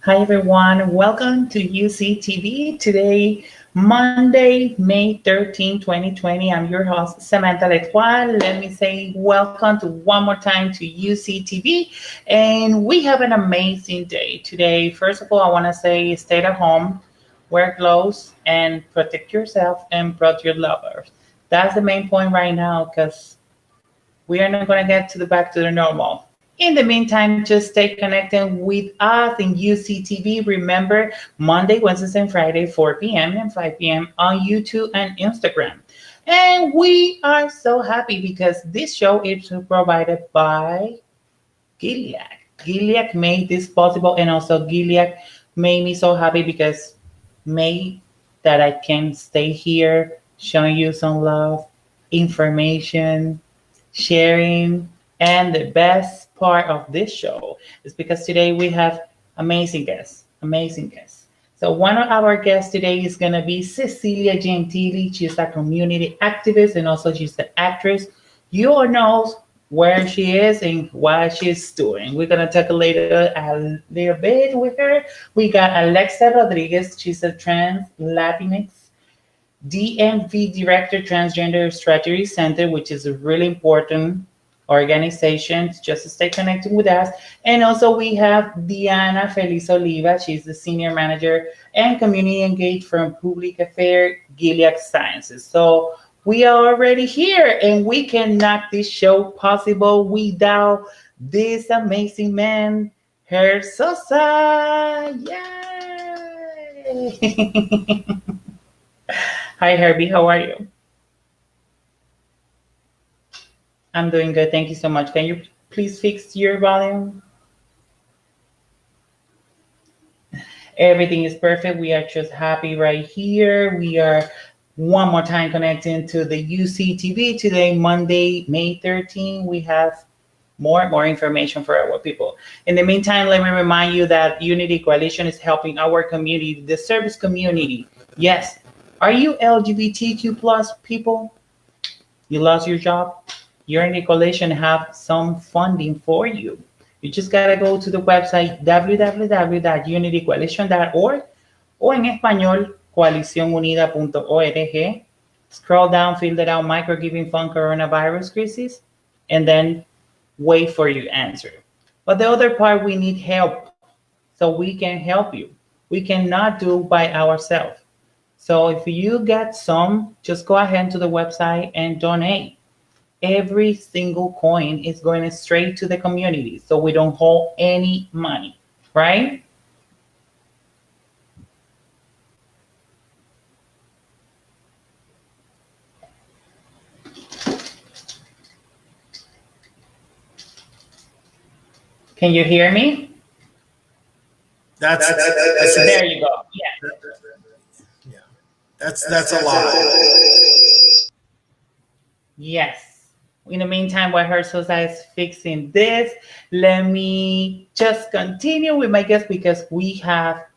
Hi everyone, welcome to UCTV. Today, Monday, May 13, 2020. I'm your host, Samantha Letoile. Let me say welcome to one more time to UCTV. And we have an amazing day today. First of all, I want to say stay at home, wear gloves, and protect yourself and protect your lovers. That's the main point right now because we are not going to get to the back to the normal. In the meantime, just stay connected with us in UCTV. Remember, Monday, Wednesdays, and Friday, 4 p.m. and 5 p.m. on YouTube and Instagram. And we are so happy because this show is provided by Gilead. Gilead made this possible, and also Gilead made me so happy because made that I can stay here showing you some love, information, sharing. And the best part of this show is because today we have amazing guests, amazing guests. So one of our guests today is going to be Cecilia Gentili. She's a community activist and also she's the actress. You all know where she is and what she's doing. We're going to talk a little bit with her. We got Alexa Rodriguez. She's a trans Latinx DMV Director, Transgender Strategy Center, which is a really important organization. Just to stay connected with us. And also we have Diana FELIZ-OLIVAS. She's the Senior Manager and Community Engaged from Public Affairs, Gilead Sciences. So we are already here and we can make this show possible without this amazing man, Her Sosa. Yay! Hi, Herbie. How are you? I'm doing good. Thank you so much. Can you please fix your volume? Everything is perfect. We are just happy right here. We are one more time connecting to the UCTV today, Monday, May 13. We have more information for our people. In the meantime, let me remind you that Unity Coalition is helping our community, the service community. Yes. Are you LGBTQ plus people? You lost your job? Unity Coalition have some funding for you. You just gotta go to the website www.unitycoalition.org o en español coalicionunida.org. Scroll down, fill it out, microgiving fund coronavirus crisis, and then wait for your answer. But the other part, we need help so we can help you. We cannot do by ourselves. So if you get some, just go ahead to the website and donate. Every single coin is going straight to the community, so we don't hold any money, right? Can you hear me? That's There you go. Yeah. yeah. That's a lot. Yes. In the meantime, while Hersosa is fixing this, let me just continue with my guest because we have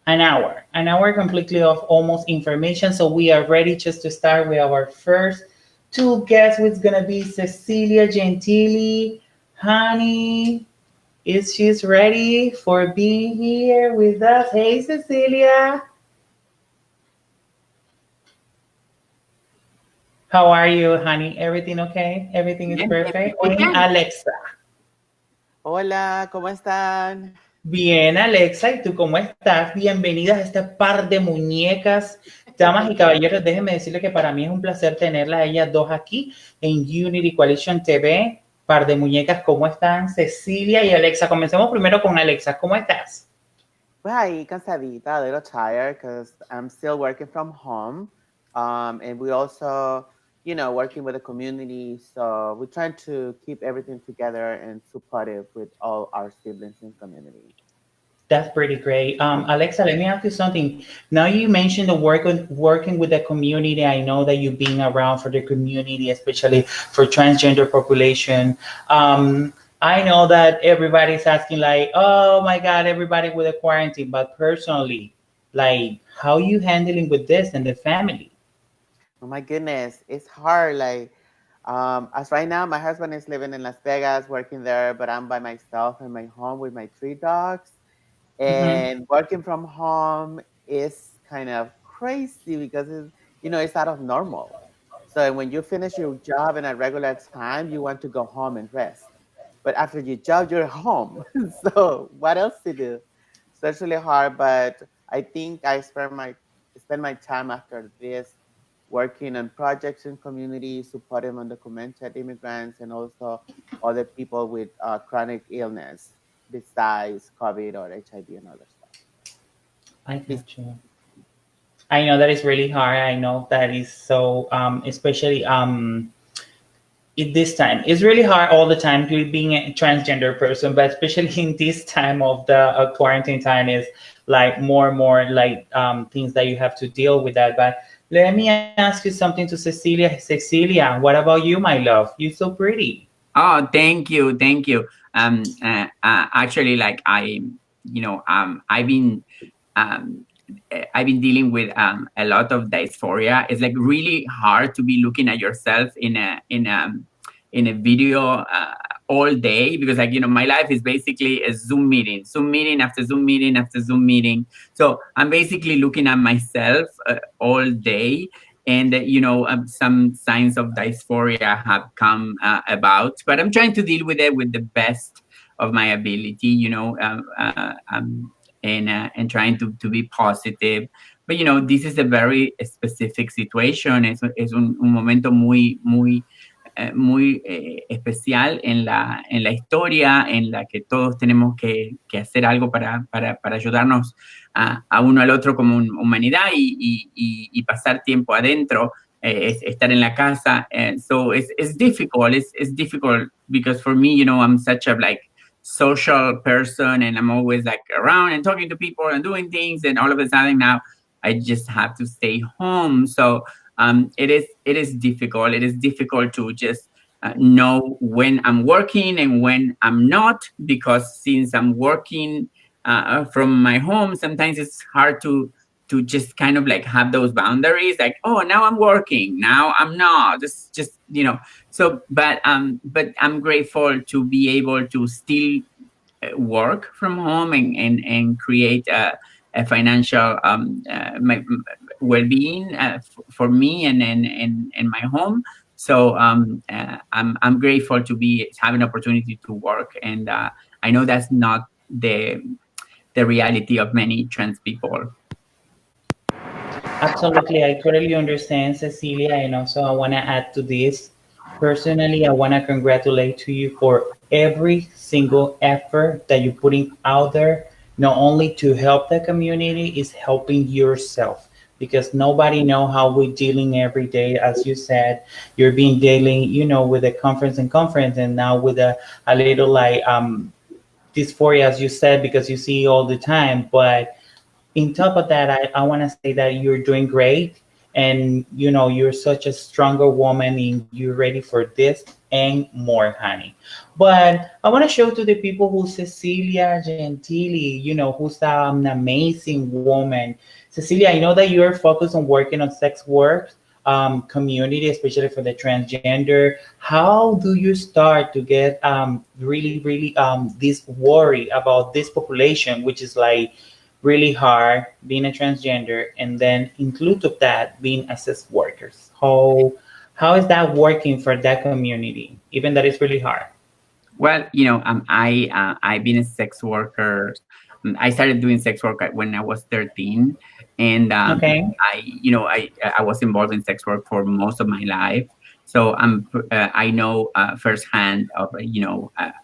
an hour completely of almost information. So we are ready just to start with our first two guests, which is gonna be Cecilia Gentili. Honey, is she's ready for being here with us? Hey, Cecilia. How are you, honey? Everything okay? Everything is Bien, bien, perfect? muy And bien. Alexa. Hola, ¿cómo están? Bien, Alexa, ¿y tú cómo estás? Bienvenidas a este par de muñecas. Damas y caballeros, déjenme decirles que para mí es un placer tenerlas a ellas dos aquí en Unity Coalition TV. Par de muñecas, ¿cómo están? Cecilia y Alexa. Comencemos primero con Alexa. ¿Cómo estás? Pues ahí cansadita, a little tired because I'm still working from home. And we also, working with the community. So we're trying to keep everything together and supportive with all our siblings in community. That's pretty great. Alexa, let me ask you something. Now you mentioned the working with the community. I know that you've been around for the community, especially for transgender population. I know that everybody's asking like, oh my God, everybody with a quarantine. But personally, like, how you handling with this and the family? Oh my goodness, it's hard. Like, as right now, my husband is living in Las Vegas, working there, but I'm by myself in my home with my three dogs. Mhm. And working from home is kind of crazy because it's out of normal. So when you finish your job in a regular time, you want to go home and rest. But after your job, you're home. So what else to do? So it's really hard. But I think I spend my time after this working on projects in community, supporting undocumented immigrants, and also other people with chronic illness besides COVID or HIV and other stuff. I Bes- got you. I know that is really hard. I know that is so, especially in this time. It's really hard all the time to being a transgender person, but especially in this time of the quarantine time is like more and more like things that you have to deal with that. But let me ask you something to Cecilia. Cecilia, what about you, my love? You're so pretty. Oh, thank you, thank you. Actually, like um, I've been dealing with a lot of dysphoria. It's like really hard to be looking at yourself in a video all day, because like my life is basically a Zoom meeting after Zoom meeting after Zoom meeting. So I'm basically looking at myself all day, and some signs of dysphoria have come about, but I'm trying to deal with it with the best of my ability, and trying to be positive. But this is a very specific situation. Es un momento muy especial en la historia, en la que todos tenemos que hacer algo para ayudarnos a uno al otro como humanidad, y pasar tiempo adentro, estar en la casa. So it's difficult. It's difficult because for me, I'm such a like social person, and I'm always like around and talking to people and doing things, and all of a sudden now I just have to stay home. So it is difficult. It is difficult to just know when I'm working and when I'm not, because since I'm working from my home, sometimes it's hard to just kind of like have those boundaries, like, oh, now I'm working, now I'm not. It's just so, but I'm grateful to be able to still work from home, and create a financial well-being for me and my home. So I'm grateful to be having opportunity to work, and I know that's not the reality of many trans people. Absolutely, I totally understand, Cecilia, and also I want to add to this. Personally, I want to congratulate to you for every single effort that you're putting out there, not only to help the community, is helping yourself. Because nobody know how we're dealing every day. As you said, you're being dealing, with a conference, and now with a little like dysphoria, as you said, because you see all the time. But in top of that, I want to say that you're doing great, and you're such a stronger woman, and you're ready for this and more, honey. But I want to show to the people who Cecilia Gentili, who's an amazing woman. Cecilia, I know that you're focused on working on sex work community, especially for the transgender. How do you start to get really this worry about this population, which is like really hard being a transgender, and then include of that being a sex workers? How is that working for that community, even that it's really hard? Well, I've been a sex worker. I started doing sex work when I was 13, and Okay. I was involved in sex work for most of my life. So I know firsthand of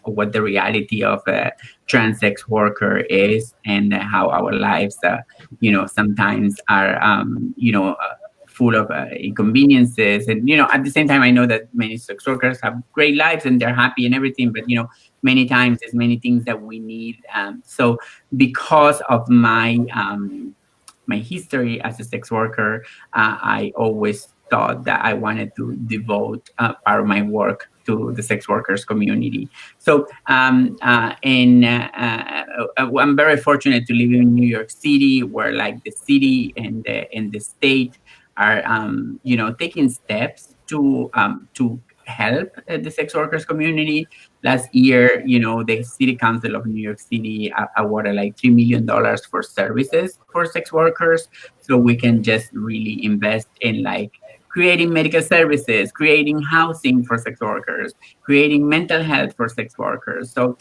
what the reality of a trans sex worker is, and how our lives sometimes are full of inconveniences. And at the same time, I know that many sex workers have great lives and they're happy and everything, but many times there's many things that we need. So because of my history as a sex worker, I always thought that I wanted to devote part of my work to the sex workers community. So, I'm very fortunate to live in New York City, where like the city and the state are taking steps to help the sex workers community. Last year, the City Council of New York City awarded like $3 million for services for sex workers, so we can just really invest in like creating medical services, creating housing for sex workers, creating mental health for sex workers. So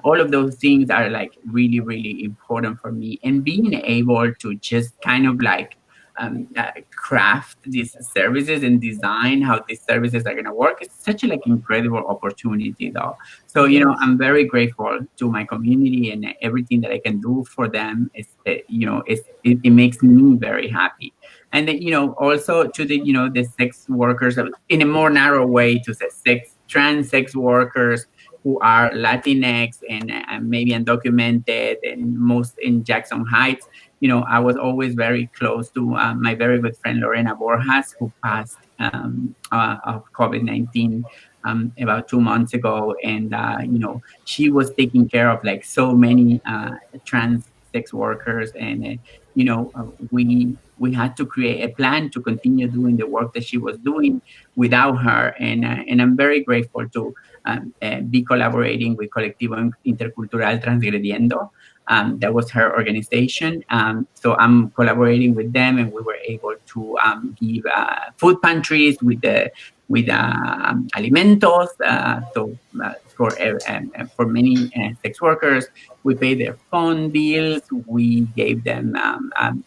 all of those things are like really, really important for me. And being able to just kind of like craft these services and design how these services are going to work, it's such a like incredible opportunity though. So Yes. I'm very grateful to my community, and everything that I can do for them is it makes me very happy. And then also to the sex workers, in a more narrow way, to the trans sex workers who are Latinx and maybe undocumented, and most in Jackson Heights. I was always very close to my very good friend Lorena Borjas, who passed of COVID-19 about 2 months ago, and she was taking care of like so many trans sex workers, and we had to create a plan to continue doing the work that she was doing without her, and I'm very grateful to be collaborating with Colectivo Intercultural Transgrediendo. That was her organization. So I'm collaborating with them, and we were able to give food pantries with alimentos. So for many sex workers, we pay their phone bills. We gave them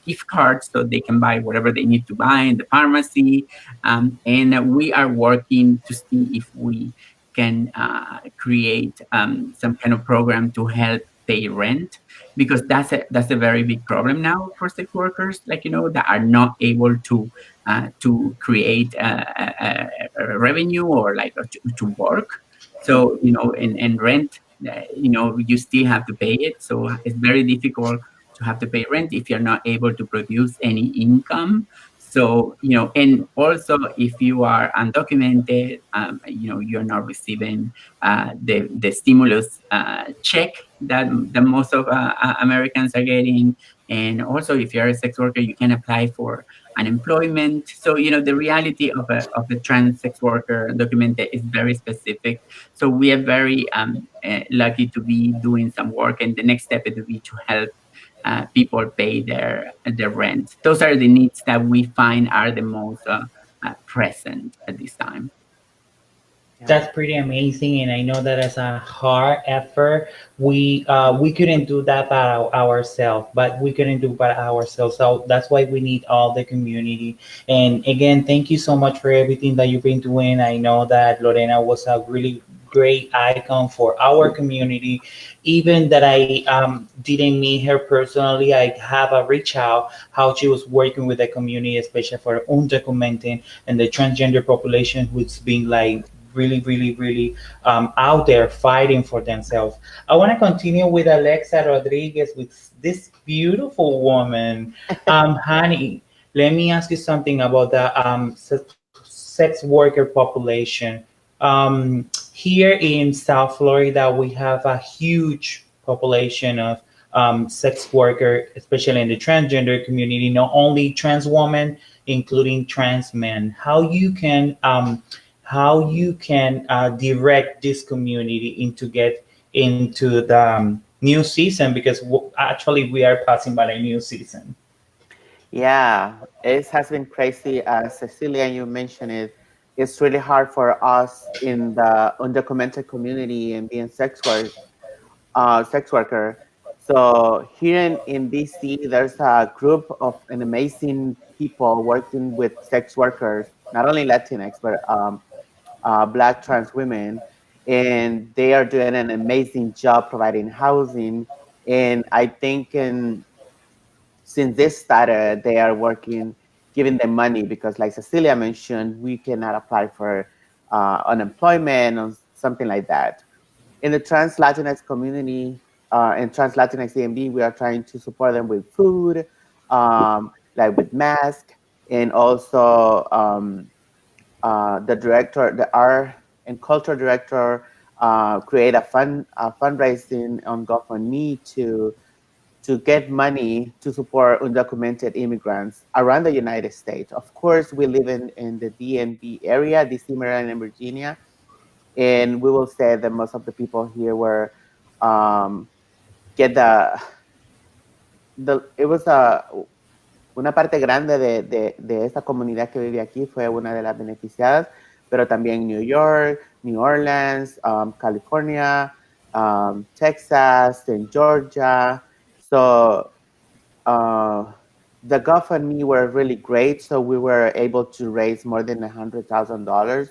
gift cards so they can buy whatever they need to buy in the pharmacy. And we are working to see if we can create some kind of program to help pay rent, because that's a very big problem now for sex workers, like that are not able to create a revenue, or like to work. So and rent, you still have to pay it, so it's very difficult to have to pay rent if you're not able to produce any income. So and also if you are undocumented, you're not receiving the stimulus check that most of Americans are getting. And also, if you're a sex worker, you can apply for unemployment. So the reality of a trans sex worker documented is very specific. So we are very lucky to be doing some work, and the next step is to be to help people pay their rent. Those are the needs that we find are the most present at this time. Yeah. That's pretty amazing, and I know that as a hard effort, we couldn't do that by ourselves, but we couldn't do by ourselves. So that's why we need all the community. And again, thank you so much for everything that you've been doing. I know that Lorena was a really great icon for our community. Even that I didn't meet her personally, I have a reach out how she was working with the community, especially for undocumented and the transgender population, who's been like really, really, really out there fighting for themselves. I want to continue with Alexa Rodriguez, with this beautiful woman. Honey, let me ask you something about the sex worker population. Here in South Florida, we have a huge population of sex worker, especially in the transgender community, not only trans women, including trans men. How you can direct this community into get into the new season, because actually we are passing by a new season. Yeah, it has been crazy. Cecilia, you mentioned it. It's really hard for us in the undocumented community and being sex worker. So here in DC, there's a group of an amazing people working with sex workers, not only Latinx, but Black trans women, and they are doing an amazing job providing housing. And I think since this started, they are working, giving them money because, like Cecilia mentioned, we cannot apply for unemployment or something like that. In the trans Latinx community and trans Latinx DMV, we are trying to support them with food, like with masks, and also the director, the art and culture director, create a fundraising on GoFundMe to to get money to support undocumented immigrants around the United States. Of course, we live in the DMV area, DC, Maryland, and Virginia, and we will say that most of the people here were get it was una parte grande de esa comunidad que vive aquí fue una de las beneficiadas, pero también New York, New Orleans, California, Texas, and Georgia. So the GoFundMe were really great. So we were able to raise more than $100,000.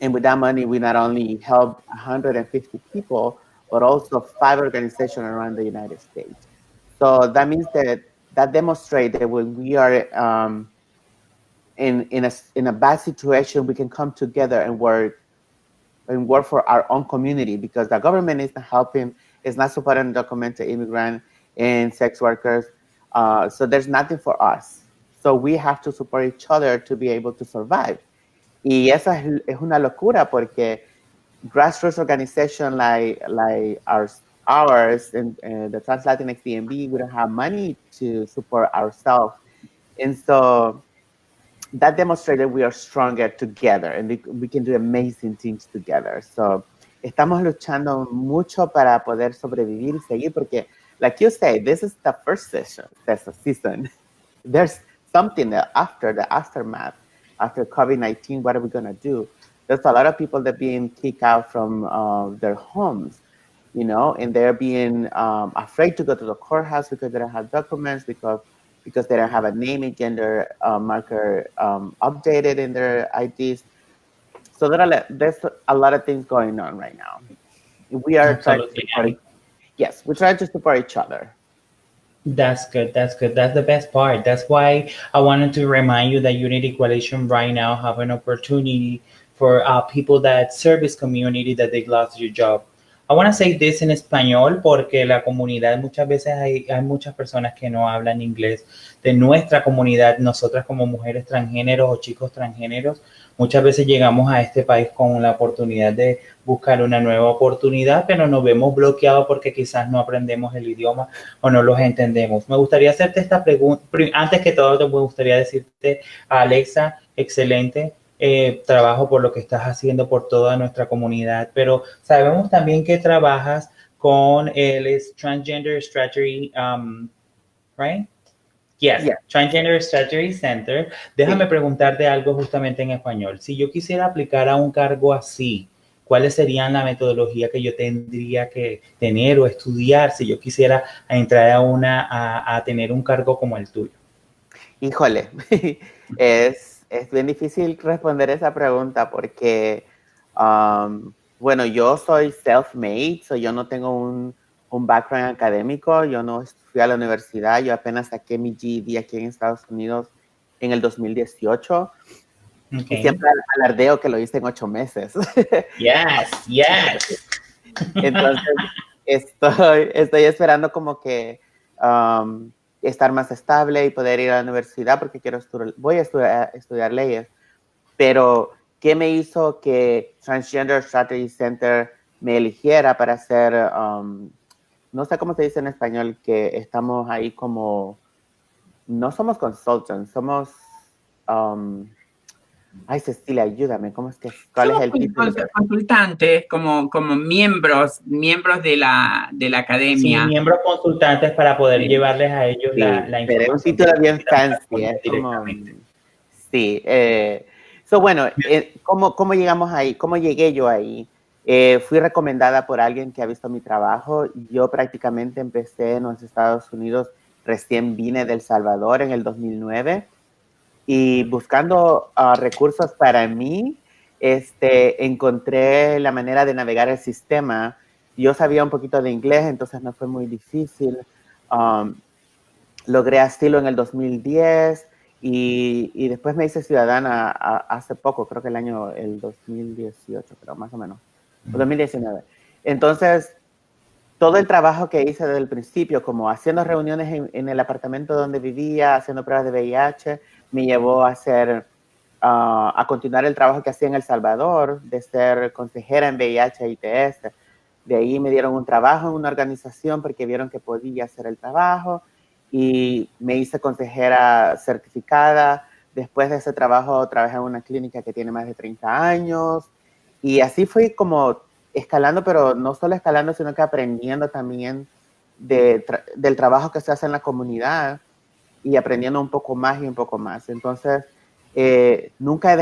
And with that money, we not only helped 150 people, but also 5 organizations around the United States. So that means that demonstrates that when we are in a bad situation, we can come together and work for our own community, because the government is not helping, is not supporting undocumented immigrant and sex workers. So there's nothing for us. So we have to support each other to be able to survive. Y esa es una locura, porque grassroots organization like ours and the Trans Latinx DMV, we don't have money to support ourselves. And so that demonstrated we are stronger together and we can do amazing things together. So estamos luchando mucho para poder sobrevivir y seguir, porque like you say, this is the first season. There's something after the aftermath, after COVID-19, what are we gonna do? There's a lot of people that are being kicked out from their homes, you know, and they're being afraid to go to the courthouse because they don't have documents, because they don't have a name and gender marker updated in their IDs. So there's a lot of things going on right now. We are trying to support, yes, we try to support each other. That's good. That's good. That's the best part. That's why I wanted to remind you that Unity Coalition right now have an opportunity for people that service community that they lost your job. I want to say this en español porque la comunidad muchas veces hay muchas personas que no hablan inglés. De nuestra comunidad, nosotras como mujeres transgéneros o chicos transgéneros, muchas veces llegamos a este país con la oportunidad de buscar una nueva oportunidad, pero nos vemos bloqueados porque quizás no aprendemos el idioma o no los entendemos. Me gustaría hacerte esta pregunta. Antes que todo, me gustaría decirte, Alexa, excelente trabajo por lo que estás haciendo por toda nuestra comunidad, pero sabemos también que trabajas con el Transgender Strategy, right? Yes, yeah. Transgender Strategy Center. Déjame preguntarte algo justamente en español. Si yo quisiera aplicar a un cargo así, ¿cuáles serían la metodología que yo tendría que tener o estudiar si yo quisiera entrar a tener un cargo como el tuyo? Híjole, es bien difícil responder esa pregunta porque, bueno, yo soy self-made, so yo no tengo un background académico, yo no fui a la universidad, yo apenas saqué mi GED aquí en Estados Unidos en el 2018. Okay. Y siempre alardeo que lo hice en 8 meses. Yes, yes. Entonces, estoy esperando como que estar más estable y poder ir a la universidad porque voy a estudiar leyes. Pero, ¿qué me hizo que Transgender Strategy Center me eligiera para hacer, no sé cómo se dice en español, que estamos ahí como, no somos consultants, somos, ay, Cecilia, ayúdame, ¿cuál es el título? Consultantes, como miembros de la academia. Sí, miembros consultantes para poder llevarles a ellos la información. Pero es un título bien fancy, sí. Bueno, ¿cómo llegamos ahí? ¿Cómo llegué yo ahí? Fui recomendada por alguien que ha visto mi trabajo. Yo prácticamente empecé en los Estados Unidos, recién vine de El Salvador en el 2009. Y buscando recursos para mí, encontré la manera de navegar el sistema. Yo sabía un poquito de inglés, entonces no fue muy difícil. Logré asilo en el 2010 y después me hice ciudadana hace poco, creo que el 2018, pero más o menos, 2019. Entonces, todo el trabajo que hice desde el principio, como haciendo reuniones en el apartamento donde vivía, haciendo pruebas de VIH, me llevó a continuar el trabajo que hacía en El Salvador, de ser consejera en VIH e ITS. De ahí me dieron un trabajo en una organización porque vieron que podía hacer el trabajo y me hice consejera certificada. Después de ese trabajo trabajé en una clínica que tiene más de 30 años y así fui como escalando, pero no solo escalando, sino que aprendiendo también del trabajo que se hace en la comunidad y aprendiendo un poco más y un poco más. Entonces, nunca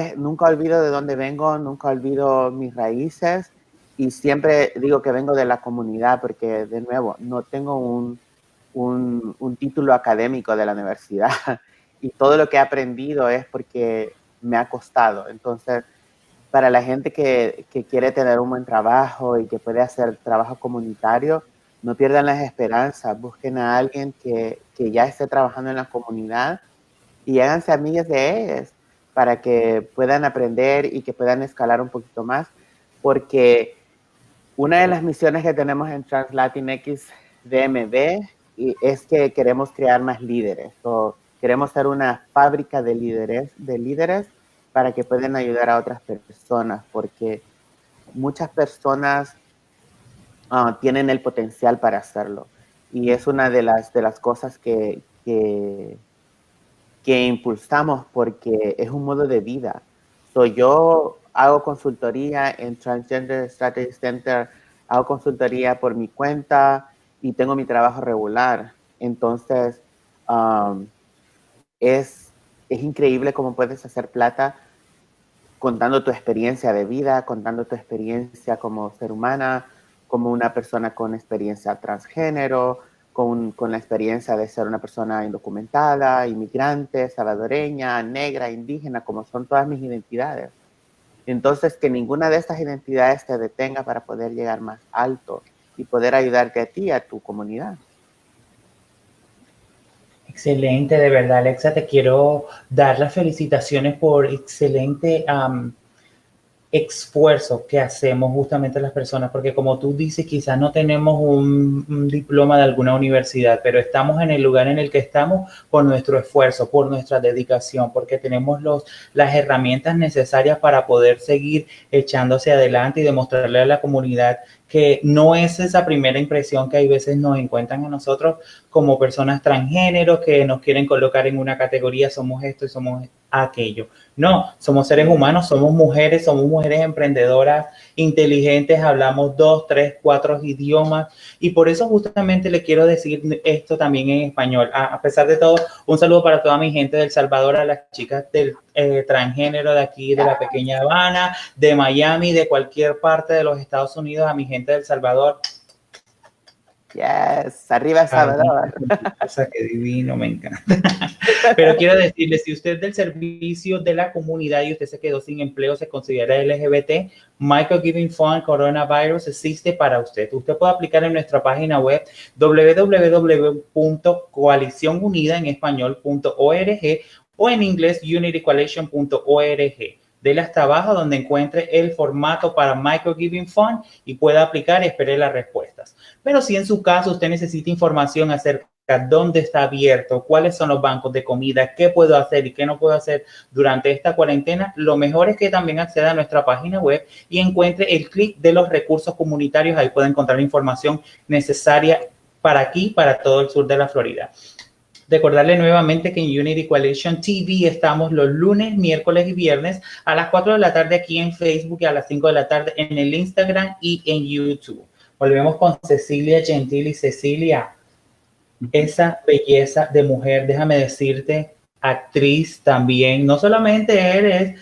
olvido de dónde vengo, nunca olvido mis raíces y siempre digo que vengo de la comunidad porque, de nuevo, no tengo un título académico de la universidad y todo lo que he aprendido es porque me ha costado. Entonces, para la gente que quiere tener un buen trabajo y que puede hacer trabajo comunitario, no pierdan las esperanzas, busquen a alguien que ya esté trabajando en la comunidad y háganse amigos de ellos para que puedan aprender y que puedan escalar un poquito más, porque una de las misiones que tenemos en TransLatinx DMV es que queremos crear más líderes, o queremos ser una fábrica de líderes para que puedan ayudar a otras personas, porque muchas personas tienen el potencial para hacerlo. Y es una de las cosas que impulsamos porque es un modo de vida. Yo hago consultoría en Transgender Strategy Center, hago consultoría por mi cuenta y tengo mi trabajo regular. Entonces, es increíble cómo puedes hacer plata contando tu experiencia de vida, contando tu experiencia como ser humana, como una persona con experiencia transgénero, con la experiencia de ser una persona indocumentada, inmigrante, salvadoreña, negra, indígena, como son todas mis identidades. Entonces, que ninguna de estas identidades te detenga para poder llegar más alto y poder ayudarte a ti y a tu comunidad. Excelente, de verdad, Alexa, te quiero dar las felicitaciones por excelente esfuerzo que hacemos justamente las personas, porque como tú dices, quizás no tenemos un diploma de alguna universidad, pero estamos en el lugar en el que estamos por nuestro esfuerzo, por nuestra dedicación, porque tenemos las herramientas necesarias para poder seguir echándose adelante y demostrarle a la comunidad que no es esa primera impresión que hay veces nos encuentran a nosotros como personas transgénero que nos quieren colocar en una categoría, somos esto y somos aquello. No, somos seres humanos, somos mujeres emprendedoras, inteligentes, hablamos 2, 3, 4 idiomas y por eso justamente le quiero decir esto también en español. A pesar de todo, un saludo para toda mi gente de El Salvador, a las chicas del transgénero de aquí, de la pequeña Habana, de Miami, de cualquier parte de los Estados Unidos, a mi gente de El Salvador. Yes, arriba El Salvador. O sea, qué divino, me encanta. Pero quiero decirle, si usted es del servicio de la comunidad y usted se quedó sin empleo, se considera LGBT, Microgiving Fund Coronavirus existe para usted. Usted puede aplicar en nuestra página web www.coalicionunida en español.org o en inglés unitycoalition.org. Dele hasta abajo donde encuentre el formato para Microgiving Fund y pueda aplicar y espere las respuestas. Pero si en su caso usted necesita información acerca de dónde está abierto, cuáles son los bancos de comida, qué puedo hacer y qué no puedo hacer durante esta cuarentena, lo mejor es que también acceda a nuestra página web y encuentre el clic de los recursos comunitarios. Ahí puede encontrar información necesaria para aquí, para todo el sur de la Florida. Recordarle nuevamente que en Unity Coalition TV estamos los lunes, miércoles y viernes a las 4 de la tarde aquí en Facebook y a las 5 de la tarde en el Instagram y en YouTube. Volvemos con Cecilia Gentili. Cecilia, esa belleza de mujer, déjame decirte, actriz también. No solamente eres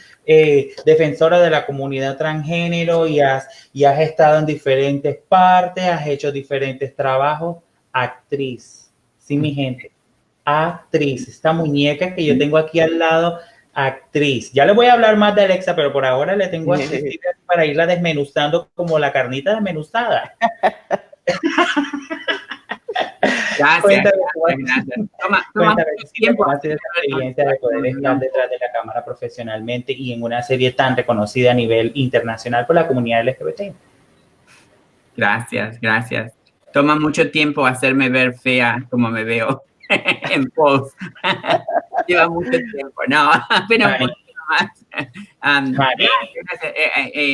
defensora de la comunidad transgénero y has estado en diferentes partes, has hecho diferentes trabajos. Actriz, sí, mi gente. Actriz, esta muñeca que yo tengo aquí al lado, actriz. Ya le voy a hablar más de Alexa, pero por ahora le tengo a Cecilia para irla desmenuzando como la carnita desmenuzada. Gracias. Toma tiempo. ¿Cómo ha sido esta experiencia de poder estar detrás de la cámara profesionalmente y en una serie tan reconocida a nivel internacional por la comunidad LGBT? Gracias. Toma mucho tiempo hacerme ver fea como me veo en post. Lleva mucho tiempo, no, apenas un poquito más.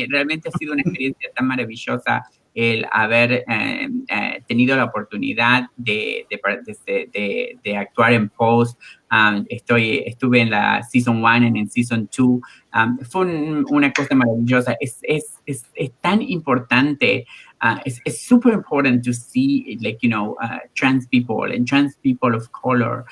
Realmente ha sido una experiencia tan maravillosa el haber tenido la oportunidad de actuar en Pose. Estuve en la Season 1 y en Season 2. Fue una cosa maravillosa. Es tan importante. It's super important to see, like, trans people and trans people of color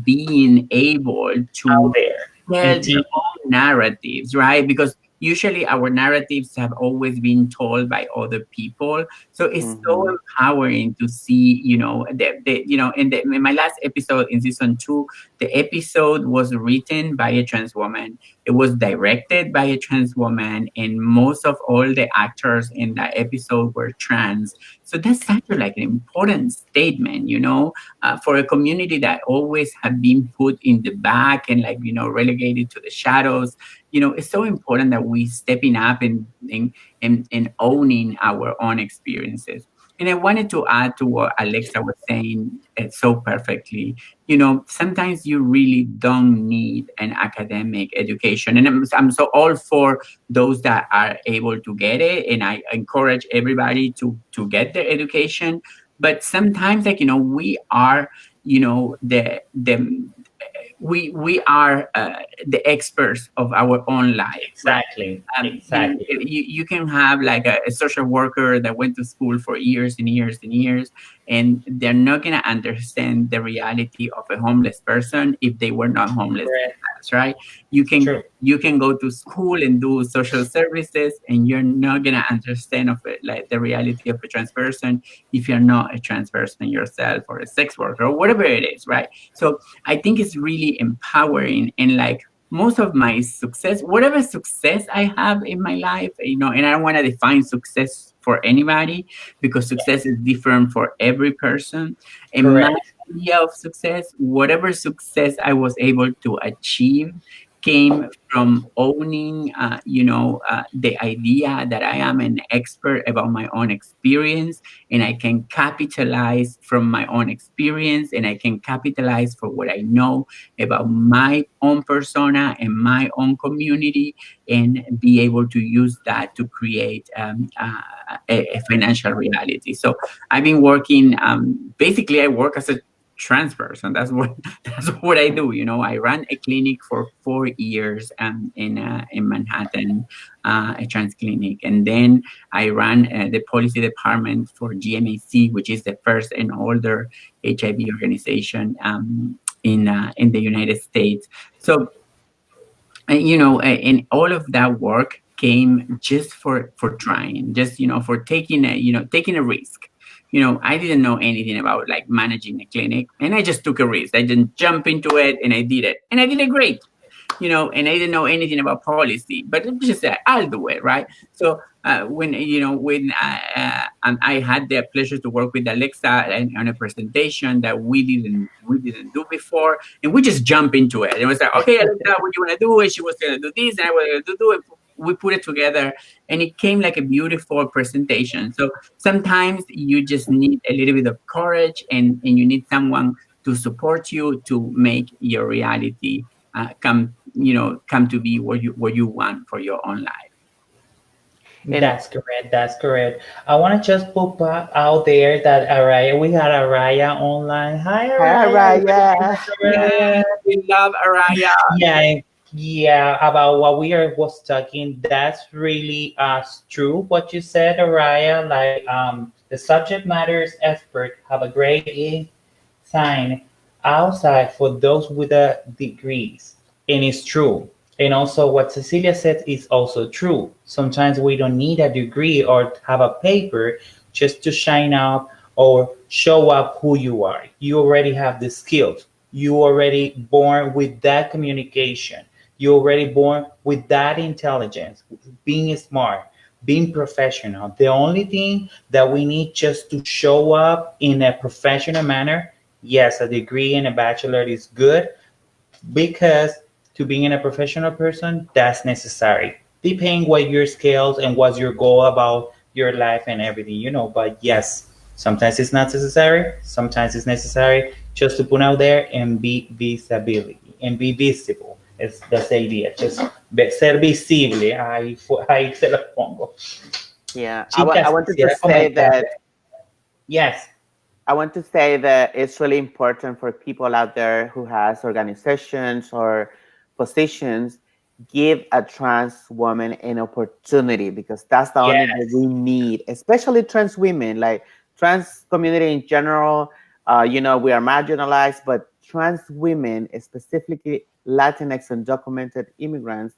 being able Out to there tell in their TV. own narratives, right? Because usually our narratives have always been told by other people. So it's so empowering to see, in my last episode in Season 2, the episode was written by a trans woman. It was directed by a trans woman, and most of all the actors in that episode were trans. So that's such a, like, an important statement, for a community that always have been put in the back and, like, relegated to the shadows. It's so important that we stepping up and owning our own experiences. And I wanted to add to what Alexa was saying so perfectly. Sometimes you really don't need an academic education. And I'm so all for those that are able to get it. And I encourage everybody to get their education. But sometimes, like, we are, we are the experts of our own life, right? Exactly. Exactly. You can have, like, a social worker that went to school for years and years and years, and they're not going to understand the reality of a homeless person if they were not homeless Correct. themselves, right? You can True. you can go to school and do social services, and you're not going to understand of it, like, the reality of a trans person if you're not a trans person yourself, or a sex worker, or whatever it is, right? So I think it's really empowering, and, like, most of my success, whatever success I have in my life, and I don't want to define success for anybody, because success is different for every person. And my Correct. idea of success, whatever success I was able to achieve, came from owning, the idea that I am an expert about my own experience, and I can capitalize from my own experience, and I can capitalize for what I know about my own persona and my own community, and be able to use that to create a financial reality. So I've been working, basically I work as a trans person. That's what I do. I ran a clinic for 4 years in Manhattan, a trans clinic, and then I ran the policy department for GMAC, which is the first and older HIV organization in the United States. So, and all of that work came just for trying, just, for taking a risk. I didn't know anything about, like, managing a clinic, and I just took a risk. I didn't jump into it, and I did it, and I did it great. And I didn't know anything about policy, but I just said, I'll do it, right? So when I had the pleasure to work with Alexa on a presentation that we didn't do before, and we just jump into it. And it was like, okay, Alexa, what do you want to do? And she was going to do this, and I was going to do it. We put it together, and it came like a beautiful presentation. So sometimes you just need a little bit of courage, and you need someone to support you to make your reality come to be what you want for your own life. And That's correct. That's correct. I want to just put out there that Araya, we got Araya online. Hi, hi, Araya. Raya. Yeah, Araya. we love Araya. Yeah, yeah. About what we was talking, that's really true. What you said, Araya. Like the subject matters expert have a great sign outside for those with the degrees, and it's true. And also, what Cecilia said is also true. Sometimes we don't need a degree or have a paper just to shine up or show up who you are. You already have the skills. You already born with that communication. You already born with that intelligence, being smart, being professional. The only thing that we need just to show up in a professional manner, yes, a degree and a bachelor is good, because to being a professional person, that's necessary. Depending what your skills and what's your goal about your life and everything, But yes, sometimes it's not necessary. Sometimes it's necessary just to put out there and be visibility and be visible. Es, that's the idea. Just ser visible. Ahí, ahí se lo pongo. Yeah, I Chicas, wanted to quisiera say that comentar. Yes. I want to say that it's really important for people out there who has organizations or positions, give a trans woman an opportunity because that's the only that Yes. we need, especially trans women, like trans community in general. We are marginalized, but trans women, specifically Latinx and documented immigrants,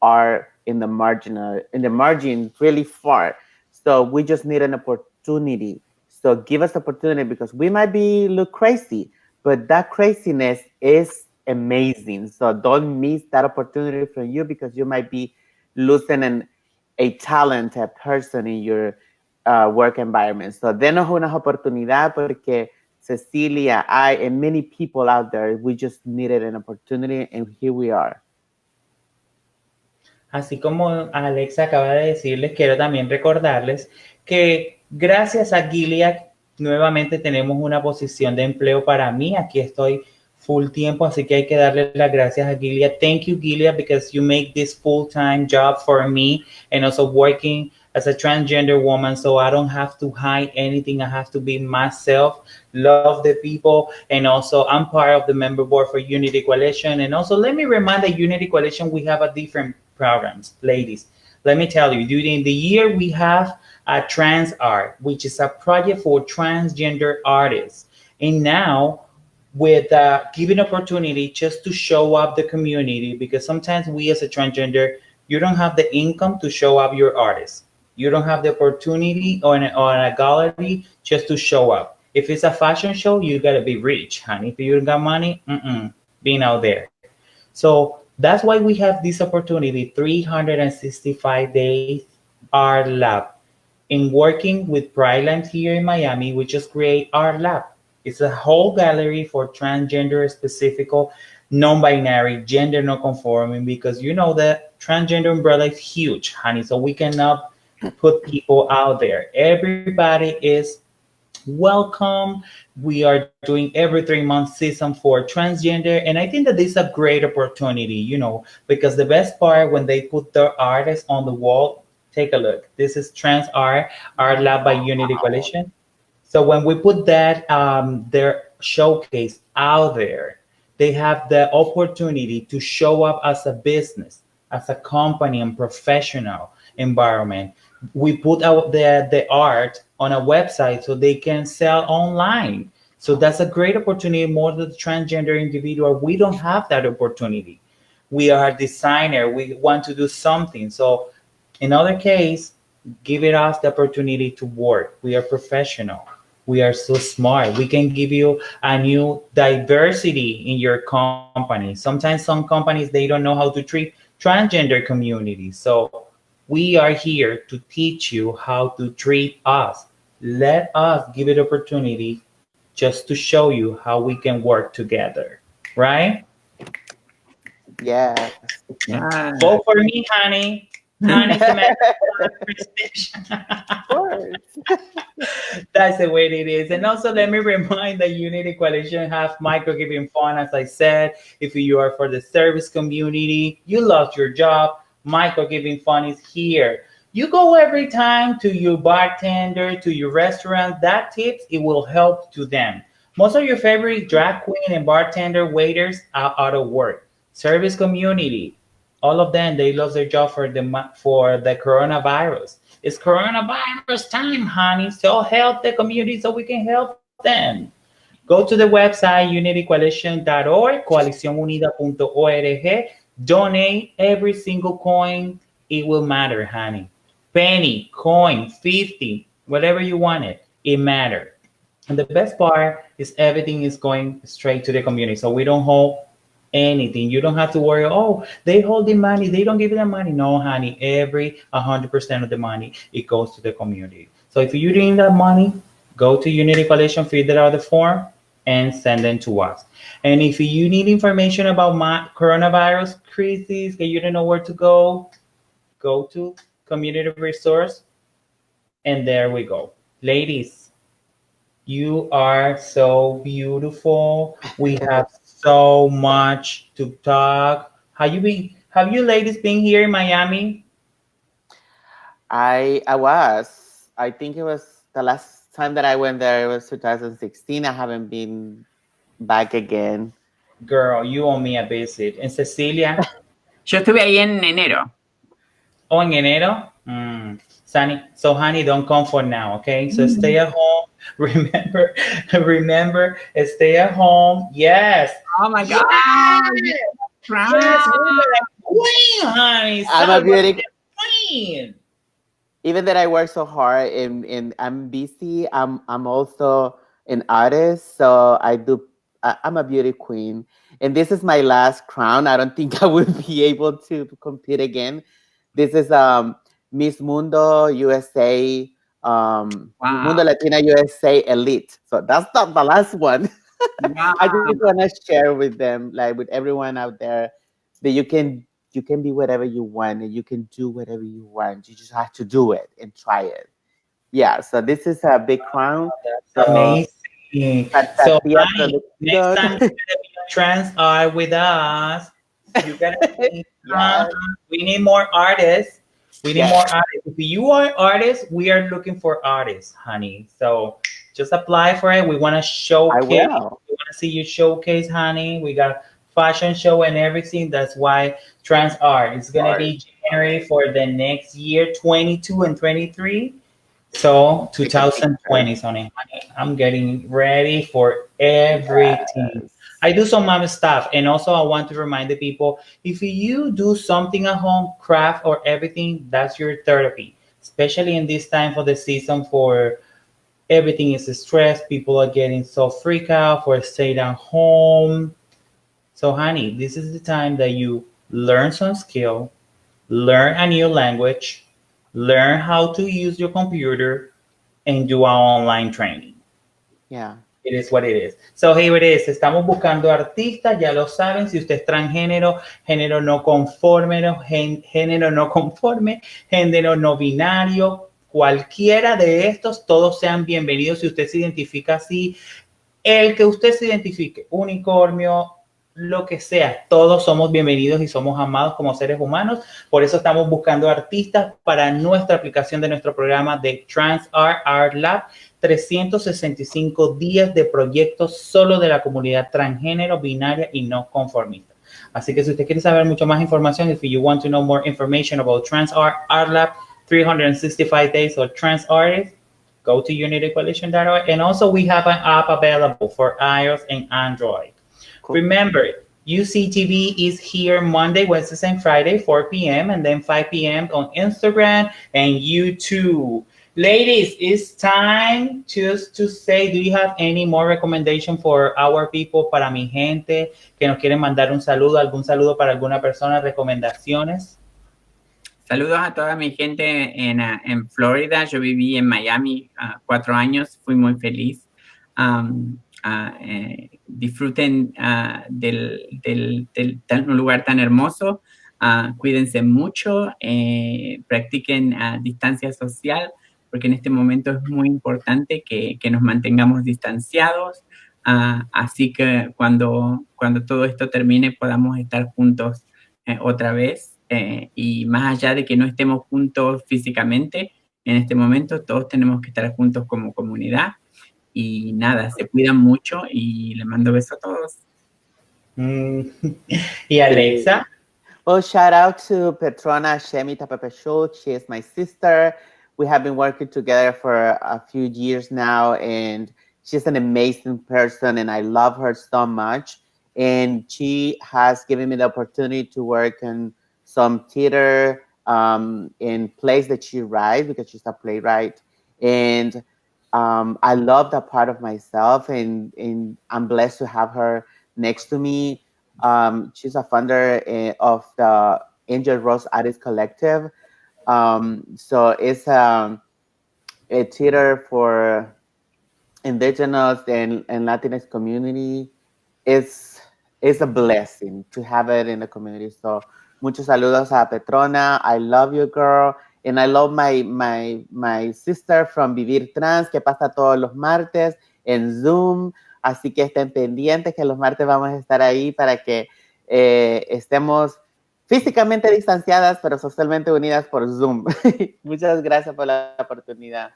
are in the margin really far. So we just need an opportunity, so give us the opportunity because we might be look crazy, but that craziness is amazing. So don't miss that opportunity from you because you might be losing a talented person in your work environment. So denos una oportunidad porque Cecilia, I, and many people out there, we just needed an opportunity and here we are. Así como Alex acaba de decirles, quiero también recordarles que gracias a Gilead nuevamente tenemos una posición de empleo para mí. Aquí estoy full tiempo, así que hay que darle las gracias a Gilead. Thank you, Gilead, because you make this full-time job for me and also working as a transgender woman, so I don't have to hide anything. I have to be myself, love the people, and also I'm part of the member board for Unity Coalition. And also, let me remind that Unity Coalition, we have a different programs, ladies. Let me tell you, during the year we have a trans art, which is a project for transgender artists. And now with giving opportunity just to show up the community, because sometimes we as a transgender, you don't have the income to show up your artist. You don't have the opportunity on a gallery just to show up. If it's a fashion show, you gotta be rich, honey. If you don't got money, being out there. So that's why we have this opportunity, 365 days art lab. In working with Prideland here in Miami, we just create art lab. It's a whole gallery for transgender specific, non-binary, gender non conforming, because you know the transgender umbrella is huge, honey. So we cannot put people out there. Everybody is welcome. We are doing every 3 months season for transgender, and I think that this is a great opportunity, because the best part when they put their artists on the wall, take a look. This is Trans Art Lab by Unity Coalition. So when we put that their showcase out there, they have the opportunity to show up as a business, as a company and professional environment. We put out the art on a website so they can sell online. So that's a great opportunity more than the transgender individual. We don't have that opportunity. We are a designer. We want to do something. So in other case, give it us the opportunity to work. We are professional. We are so smart. We can give you a new diversity in your company. Sometimes some companies they don't know how to treat transgender communities. So we are here to teach you how to treat us. Let us give it opportunity just to show you how we can work together. Right? Yes. Yeah. Vote for me, honey. Honey Samantha prestige. Of course. That's the way it is. And also let me remind that Unity Coalition have micro giving fund, as I said. If you are for the service community, you lost your job, micro giving fund is here. You go every time to your bartender, to your restaurant, that tips, it will help to them. Most of your favorite drag queen and bartender waiters are out of work. Service community, all of them, they lost their job for the coronavirus. It's coronavirus time, honey. So help the community so we can help them. Go to the website unitycoalition.org, coalicionunida.org. Donate every single coin. It will matter, honey. Penny, coin, 50, whatever you want it matters. And the best part is everything is going straight to the community. So we don't hold anything. You don't have to worry, oh, they hold the money, they don't give you the money. No, honey, every 100% of the money, it goes to the community. So if you need that money, go to Unity Coalition, fill out the form, and send them to us. And if you need information about my coronavirus crisis, that you don't know where to go to community resource, and there we go. Ladies, you are so beautiful. We have so much to talk. Have you ladies been here in Miami? I was. I think it was the last time that I went there. It was 2016. I haven't been back again. Girl, you owe me a visit. En Cecilia, Yo estuve ahí en enero. oh, en enero. So, honey, don't come for now, okay? So stay at home. Remember, stay at home. Yes. Oh my Yes. God. Yes, we're the queen, honey. I'm a Celebrate beauty. the queen. Even that I work so hard and I'm busy, I'm also an artist. So I'm a beauty queen. And this is my last crown. I don't think I will be able to compete again. This is Miss Mundo USA, Wow. Mundo Latina USA Elite. So that's not the last one. Wow. I just want to share with them, like with everyone out there, that you can be whatever you want and you can do whatever you want. You just have to do it and try it. Yeah. So this is a big crown. That's So amazing. So, Fantasia honey, next time Production. you're gonna be on Trans Art with us. You gotta be. Yes. We need more artists. We need Yes. more artists. If you are artists, we are looking for artists, honey. So just apply for it. We want to I showcase. will. We want to see you showcase, honey. We got fashion show and everything. That's why Trans Art is gonna Sorry. be January for the next year, 22 and 23. So Take a picture. 2020, Sonny, I'm getting ready for everything. Yes. I do some mom stuff, and also I want to remind the people: if you do something at home, craft or everything, that's your therapy. Especially in this time for the season, for everything is stress. People are getting so freak out for staying at home. So, honey, this is the time that you learn some skill, learn a new language, learn how to use your computer, and do our online training. Yeah. It is what it is. So here it is. Estamos buscando artistas, ya lo saben. Si usted es transgénero, género no conforme, género no conforme, género no binario, cualquiera de estos, todos sean bienvenidos. Si usted se identifica así, el que usted se identifique, unicornio, lo que sea, todos somos bienvenidos y somos amados como seres humanos. Por eso estamos buscando artistas para nuestra aplicación de nuestro programa de Trans Art Art Lab. 365 días de proyectos solo de la comunidad transgénero, binaria y no conformista. Así que si usted quiere saber mucho más información, if you want to know more information about Trans Art Art Lab, 365 days of trans artists, go to unitycoalition.org. And also we have an app available for iOS and Android. Cool. Remember, UCTV is here Monday, Wednesday, and Friday, 4 p.m. and then 5 p.m. on Instagram and YouTube. Ladies, it's time just to say, do you have any more recommendation for our people, para mi gente que nos quieren mandar un saludo, algún saludo para alguna persona, recomendaciones? Saludos a toda mi gente en Florida. Yo viví en Miami 4 años, fui muy feliz. Disfruten del un lugar tan hermoso. Cuídense mucho, practiquen distancia social, porque en este momento es muy importante que nos mantengamos distanciados. Así que cuando todo esto termine podamos estar juntos otra vez. Y más allá de que no estemos juntos físicamente, en este momento todos tenemos que estar juntos como comunidad. Y nada, se cuidan mucho y les mando besos a todos. ¿Y Alexa? Well, shout out to Petrona Shemita Pepesho. She is my sister. We have been working together for a few years now, and she's an amazing person, and I love her so much. And she has given me the opportunity to work in some theater in plays that she writes, because she's a playwright. And I love that part of myself, and I'm blessed to have her next to me. She's a founder of the Angel Rose Artist Collective. So it's a theater for indigenous and Latinx community. It's a blessing to have it in the community. So muchos saludos a Petrona. I love you, girl. And I love my sister from Vivir Trans, que pasa todos los martes en Zoom. Así que estén pendientes que los martes vamos a estar ahí para que estemos físicamente distanciadas, pero socialmente unidas por Zoom. Muchas gracias por la oportunidad.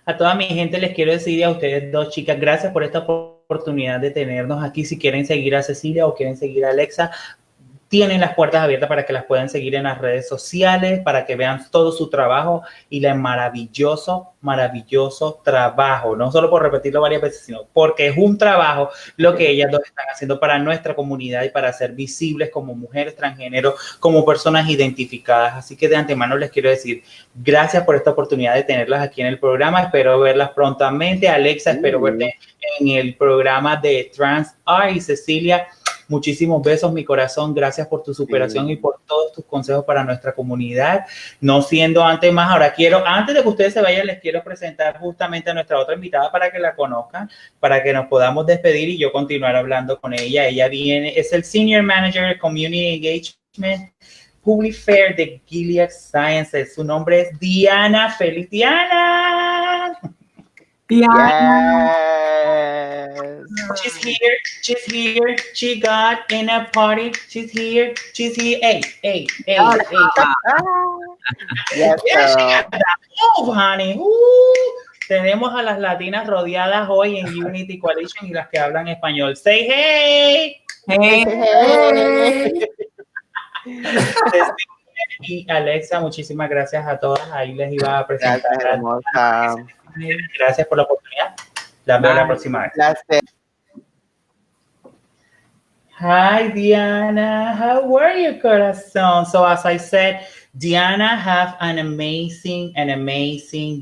A toda mi gente les quiero decir, y a ustedes dos chicas, gracias por esta oportunidad de tenernos aquí. Si quieren seguir a Cecilia o quieren seguir a Alexa, tienen las puertas abiertas para que las puedan seguir en las redes sociales, para que vean todo su trabajo y el maravilloso trabajo, no solo por repetirlo varias veces, sino porque es un trabajo lo que ellas dos están haciendo para nuestra comunidad y para ser visibles como mujeres transgénero, como personas identificadas. Así que de antemano les quiero decir gracias por esta oportunidad de tenerlas aquí en el programa. Espero verlas prontamente. Alexa, espero verte en el programa de Trans Art. Y Cecilia, muchísimos besos, mi corazón. Gracias por tu superación y por todos tus consejos para nuestra comunidad. No siendo antes más, ahora antes de que ustedes se vayan, les quiero presentar justamente a nuestra otra invitada para que la conozcan, para que nos podamos despedir y yo continuar hablando con ella. Ella es el Senior Manager de Community Engagement Public Fair de Gilead Sciences. Su nombre es Diana. ¡Feliz Diana! Yes. She's here, she got in a party, she's here, hey. Yes, Yeah, she got that move, honey. Tenemos a las latinas rodeadas hoy en Unity Coalition y las que hablan español. Say hey. Hey. Y Alexa, muchísimas gracias a todas. Ahí les iba a presentar. Gracias, hermosa. Gracias por la oportunidad. La veo la próxima vez. Gracias. Hi, Diana. How are you, corazón? So as I said, Diana have an amazing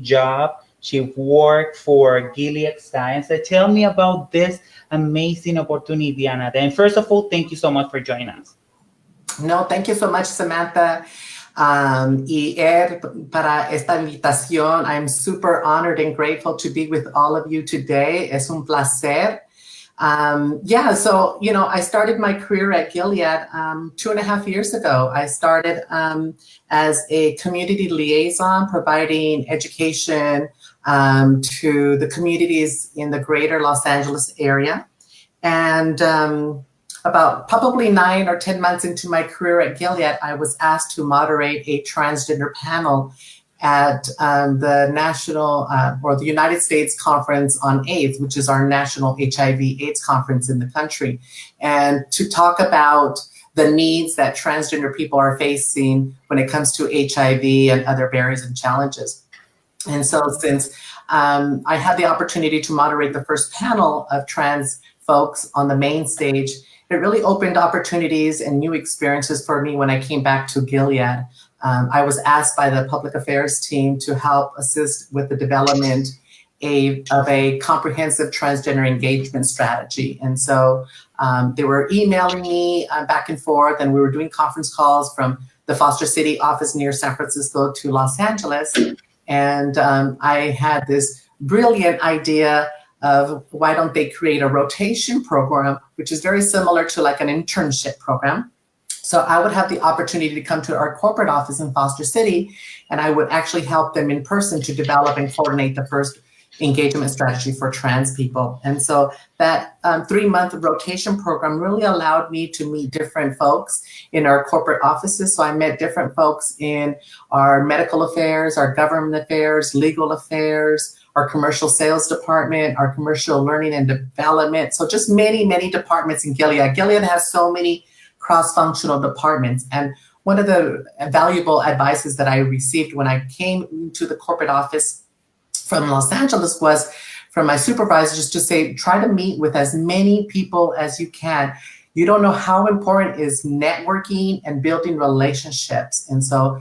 job. She worked for Gilead Sciences. Tell me about this amazing opportunity, Diana. Then first of all, thank you so much for joining us. No, thank you so much, Samantha. Y para esta invitación. I'm super honored and grateful to be with all of you today. Es un placer. So, I started my career at Gilead 2.5 years ago. I started as a community liaison, providing education to the communities in the greater Los Angeles area. And about probably 9 or 10 months into my career at Gilead, I was asked to moderate a transgender panel at the national or the United States Conference on AIDS, which is our national HIV/AIDS conference in the country, and to talk about the needs that transgender people are facing when it comes to HIV and other barriers and challenges. And so since I had the opportunity to moderate the first panel of trans folks on the main stage, it really opened opportunities and new experiences for me when I came back to Gilead. I was asked by the public affairs team to help assist with the development of a comprehensive transgender engagement strategy. And so they were emailing me back and forth, and we were doing conference calls from the Foster City office near San Francisco to Los Angeles. And I had this brilliant idea of why don't they create a rotation program, which is very similar to like an internship program. So I would have the opportunity to come to our corporate office in Foster City, and I would actually help them in person to develop and coordinate the first engagement strategy for trans people. And so that 3-month rotation program really allowed me to meet different folks in our corporate offices. So I met different folks in our medical affairs, our government affairs, legal affairs, our commercial sales department, our commercial learning and development. So just many, many departments in Gilead. Gilead has so many cross-functional departments. And one of the valuable advices that I received when I came to the corporate office from Los Angeles was from my supervisor, just to say, try to meet with as many people as you can. You don't know how important is networking and building relationships. And so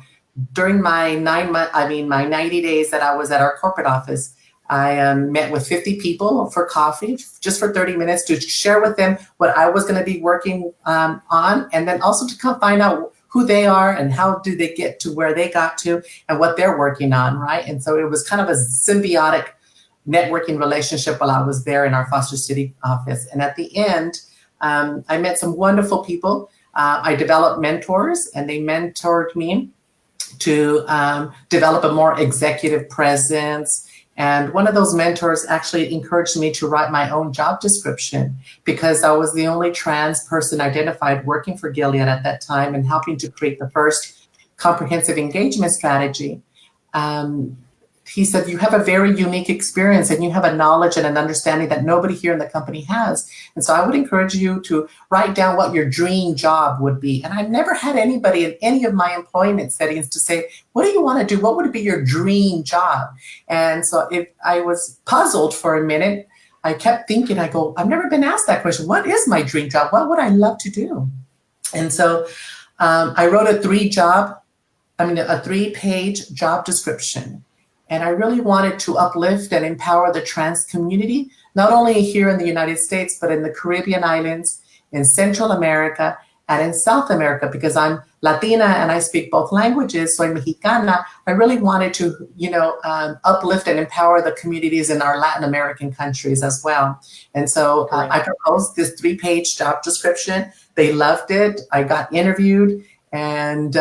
during my 90 days that I was at our corporate office, I met with 50 people for coffee, just for 30 minutes, to share with them what I was going to be working on, and then also to come find out who they are and how do they get to where they got to and what they're working on, right? And so it was kind of a symbiotic networking relationship while I was there in our Foster City office. And at the end, I met some wonderful people. I developed mentors, and they mentored me to develop a more executive presence And one of those mentors actually encouraged me to write my own job description because I was the only trans person identified working for Gilead at that time and helping to create the first comprehensive engagement strategy. He said, you have a very unique experience and you have a knowledge and an understanding that nobody here in the company has. And so I would encourage you to write down what your dream job would be. And I've never had anybody in any of my employment settings to say, what do you want to do? What would be your dream job? And so if I was puzzled for a minute, I kept thinking, I go, I've never been asked that question. What is my dream job? What would I love to do? And so I wrote a 3-page job description. And I really wanted to uplift and empower the trans community, not only here in the United States, but in the Caribbean islands, in Central America, and in South America, because I'm Latina and I speak both languages, soy Mexicana. I really wanted to, uplift and empower the communities in our Latin American countries as well. And so I proposed this 3-page job description. They loved it. I got interviewed, and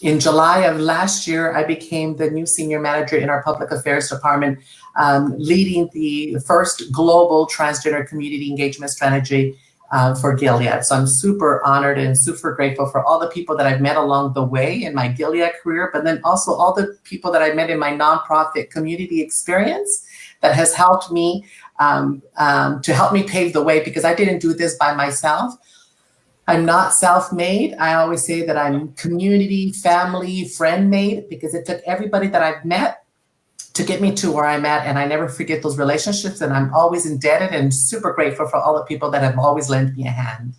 in July of last year, I became the new senior manager in our public affairs department, leading the first global transgender community engagement strategy for Gilead. So I'm super honored and super grateful for all the people that I've met along the way in my Gilead career, but then also all the people that I met in my nonprofit community experience that has helped me to help me pave the way, because I didn't do this by myself. I'm not self-made. I always say that I'm community, family, friend-made, because it took everybody that I've met to get me to where I'm at. And I never forget those relationships. And I'm always indebted and super grateful for all the people that have always lent me a hand.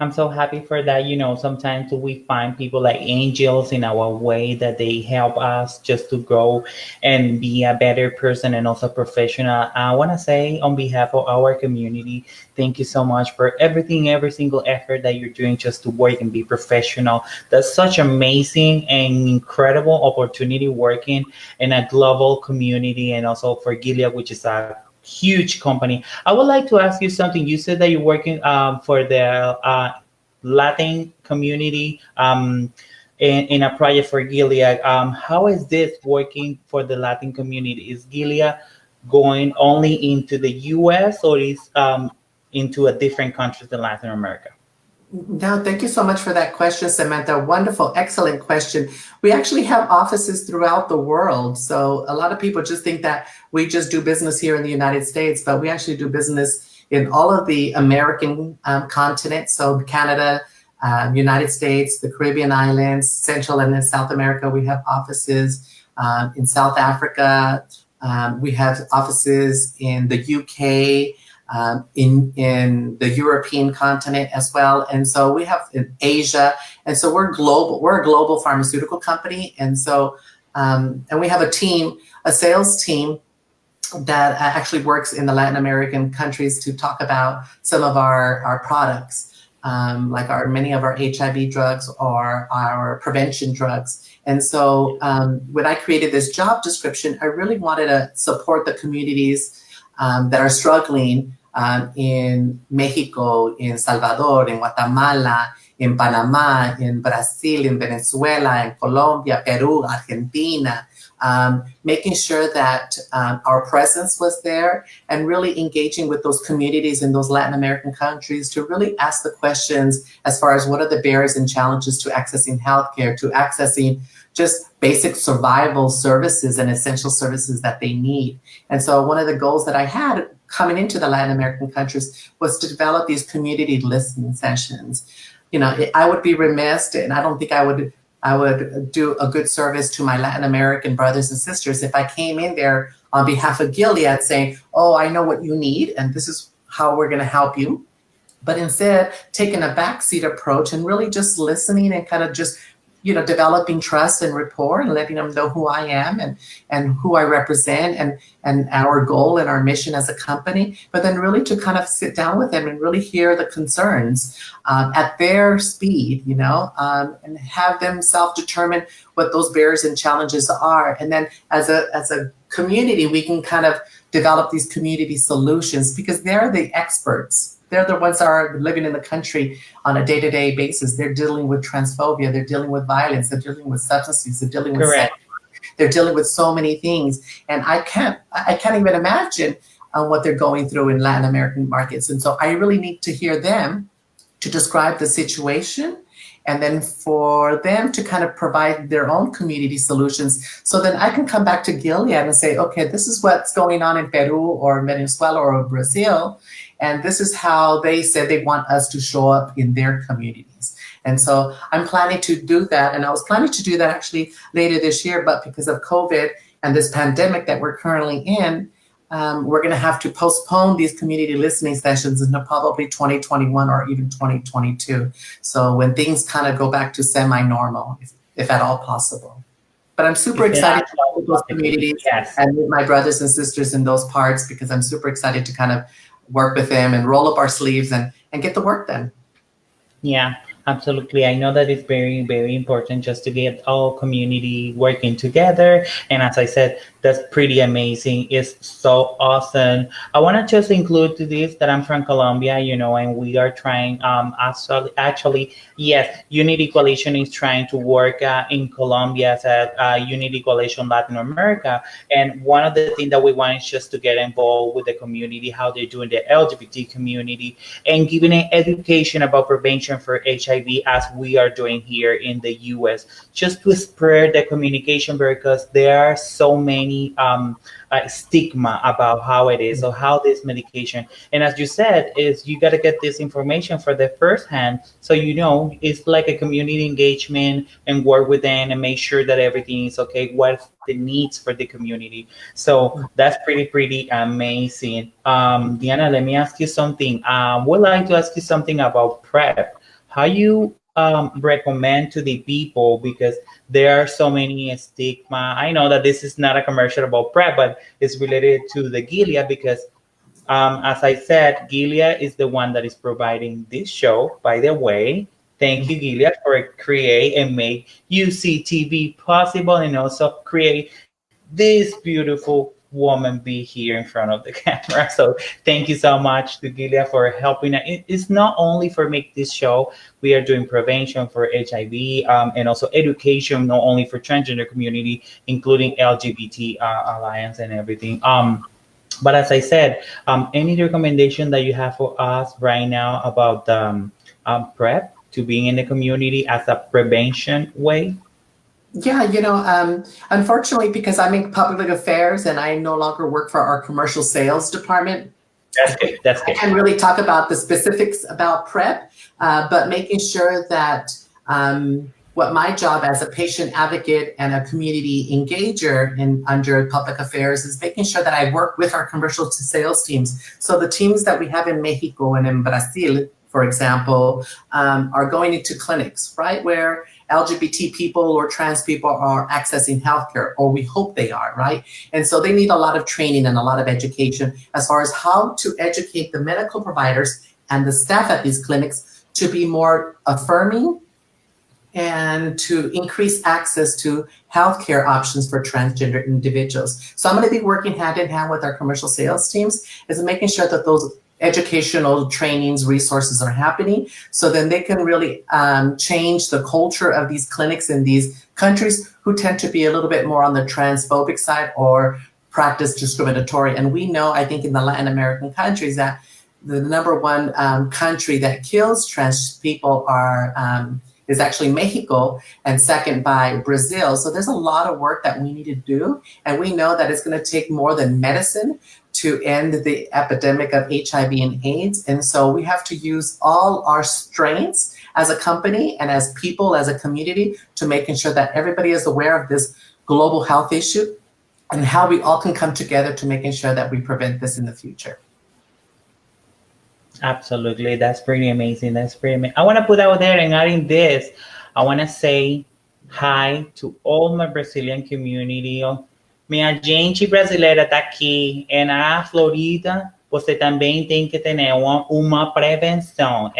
I'm so happy for that. Sometimes we find people like angels in our way that they help us just to grow and be a better person and also professional. I want to say on behalf of our community, thank you so much for everything, every single effort that you're doing just to work and be professional. That's such amazing and incredible opportunity working in a global community, and also for Gilead, which is a huge company. I would like to ask you something. You said that you're working for the Latin community in a project for Gilead. How is this working for the Latin community? Is Gilead going only into the U.S. or is into a different countries in Latin America? No, thank you so much for that question, Samantha. Wonderful, excellent question. We actually have offices throughout the world. So a lot of people just think that we just do business here in the United States, but we actually do business in all of the American continent. So Canada, United States, the Caribbean islands, Central and South America, we have offices in South Africa. We have offices in the UK, in the European continent as well. And so we have in Asia. And so we're global. We're a global pharmaceutical company. And so, and we have a sales team that actually works in the Latin American countries to talk about some of our products, like many of our HIV drugs or our prevention drugs. And so when I created this job description, I really wanted to support the communities that are struggling in Mexico, in Salvador, in Guatemala, in Panama, in Brazil, in Venezuela, in Colombia, Peru, Argentina, making sure that our presence was there and really engaging with those communities in those Latin American countries to really ask the questions as far as what are the barriers and challenges to accessing healthcare, to accessing just basic survival services and essential services that they need. And so one of the goals that I had coming into the Latin American countries was to develop these community listening sessions. I would be remiss, and I don't think I would do a good service to my Latin American brothers and sisters if I came in there on behalf of Gilead saying, oh, I know what you need, and this is how we're going to help you. But instead, taking a backseat approach and really just listening and kind of just developing trust and rapport and letting them know who I am and who I represent and our goal and our mission as a company, but then really to kind of sit down with them and really hear the concerns at their speed, and have them self-determine what those barriers and challenges are. And then as a community, we can kind of develop these community solutions because they're the experts. They're the ones that are living in the country on a day-to-day basis. They're dealing with transphobia. They're dealing with violence. They're dealing with substance use. They're dealing with sex. they're dealing with so many things, and I can't even imagine what they're going through in Latin American markets. And so I really need to hear them to describe the situation, and then for them to kind of provide their own community solutions. So then I can come back to Gilead and say, okay, this is what's going on in Peru or Venezuela or Brazil, and this is how they said they want us to show up in their communities. And so I'm planning to do that, and I was planning to do that actually later this year, but because of COVID and this pandemic that we're currently in, we're going to have to postpone these community listening sessions into probably 2021 or even 2022. So when things kind of go back to semi-normal, if at all possible. But I'm super excited to work with those communities and with my brothers and sisters in those parts, because I'm super excited to kind of work with them and roll up our sleeves and get the work done. Yeah, absolutely. I know that it's very, very important just to get all community working together. And as I said, that's pretty amazing. It's so awesome. I want to just include to this that I'm from Colombia, and we are trying, actually, yes, Unity Coalition is trying to work in Colombia as a Unity Coalition Latin America. And one of the things that we want is just to get involved with the community, how they're doing the LGBT community, and giving an education about prevention for HIV as we are doing here in the US, just to spread the communication, because there are so many stigma about how it is or how this medication. And as you said, is you got to get this information for the first hand, so it's like a community engagement and work with them and make sure that everything is okay. What's the needs for the community? So that's pretty amazing. Diana, let me ask you something. Would like to ask you something about PrEP. How you recommend to the people, because there are so many stigma. I know that this is not a commercial about PrEP, but it's related to the Gilead, because as I said, Gilead is the one that is providing this show, by the way. Thank you, Gilead, for create and make UCTV possible, and also create this beautiful woman be here in front of the camera. So thank you so much to Gilead for helping. It's not only for make this show, we are doing prevention for HIV and also education, not only for transgender community, including LGBT Alliance and everything. But as I said, any recommendation that you have for us right now about PrEP to being in the community as a prevention way? Yeah, unfortunately, because I'm in public affairs and I no longer work for our commercial sales department, That's good. I can't really talk about the specifics about PrEP, but making sure that what my job as a patient advocate and a community engager under public affairs is making sure that I work with our commercial sales teams. So the teams that we have in Mexico and in Brazil, for example, are going into clinics, right, where LGBT people or trans people are accessing healthcare, or we hope they are, right? And so they need a lot of training and a lot of education as far as how to educate the medical providers and the staff at these clinics to be more affirming and to increase access to healthcare options for transgender individuals. So I'm going to be working hand in hand with our commercial sales teams, is making sure that those educational trainings, resources are happening, so then they can really change the culture of these clinics in these countries who tend to be a little bit more on the transphobic side or practice discriminatory. And we know, I think in the Latin American countries, that the number one country that kills trans people is actually Mexico, and second by Brazil. So there's a lot of work that we need to do, and we know that it's going to take more than medicine to end the epidemic of HIV and AIDS. And so we have to use all our strengths as a company and as people, as a community, to making sure that everybody is aware of this global health issue and how we all can come together to making sure that we prevent this in the future. Absolutely. That's pretty amazing. I want to put out there, and adding this, I want to say hi to all my Brazilian community. Minha gente brasileira está aqui. E na Florida, você também tem que ter uma prevenção.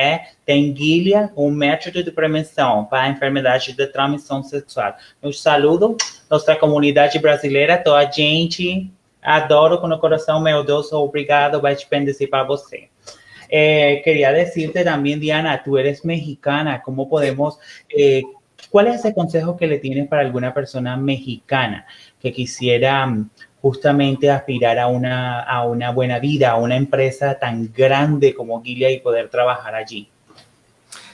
Tem Gilead, método de prevenção para enfermidades de transmissão sexual. Eu saludo nossa comunidade brasileira, toda a gente. Adoro com o coração, meu Deus, obrigado, vai te bendizer para você. Quería decirte también, Diana, tú eres mexicana. ¿Cómo podemos ¿Cuál es ese consejo que le tienes para alguna persona mexicana que quisiera justamente aspirar a una buena vida, a una empresa tan grande como Gilead y poder trabajar allí?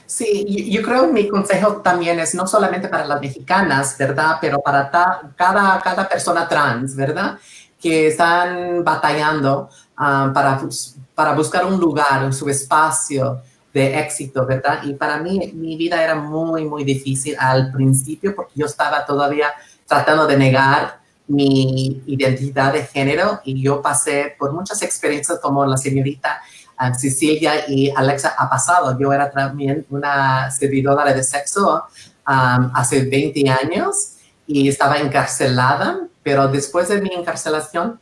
Sí, yo creo que mi consejo también es no solamente para las mexicanas, ¿verdad? Pero para cada persona trans, ¿verdad? Que están batallando para buscar un lugar, su espacio de éxito, ¿verdad? Y para mí, mi vida era muy, muy difícil al principio porque yo estaba todavía tratando de negar mi identidad de género y yo pasé por muchas experiencias como la señorita Cecilia y Alexa ha pasado. Yo era también una servidora de sexo hace 20 años y estaba encarcelada, pero después de mi encarcelación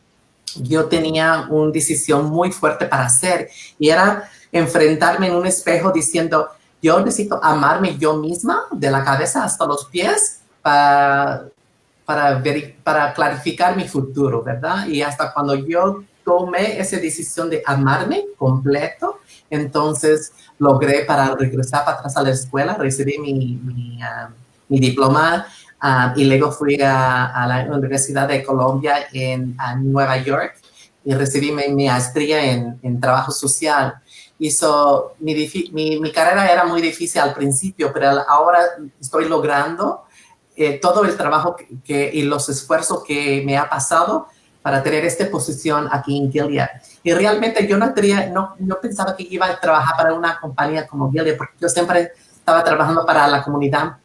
yo tenía una decisión muy fuerte para hacer y era enfrentarme en un espejo diciendo, yo necesito amarme yo misma de la cabeza hasta los pies para clarificar mi futuro, ¿verdad? Y hasta cuando yo tomé esa decisión de amarme completo, entonces logré para regresar para atrás a la escuela, recibí mi diploma y luego fui a la Universidad de Colombia en Nueva York y recibí mi maestría en trabajo social. Mi carrera era muy difícil al principio, pero ahora estoy logrando todo el trabajo y los esfuerzos que me ha pasado para tener esta posición aquí en Gilead. Y realmente yo no pensaba que iba a trabajar para una compañía como Gilead, porque yo siempre estaba trabajando para la comunidad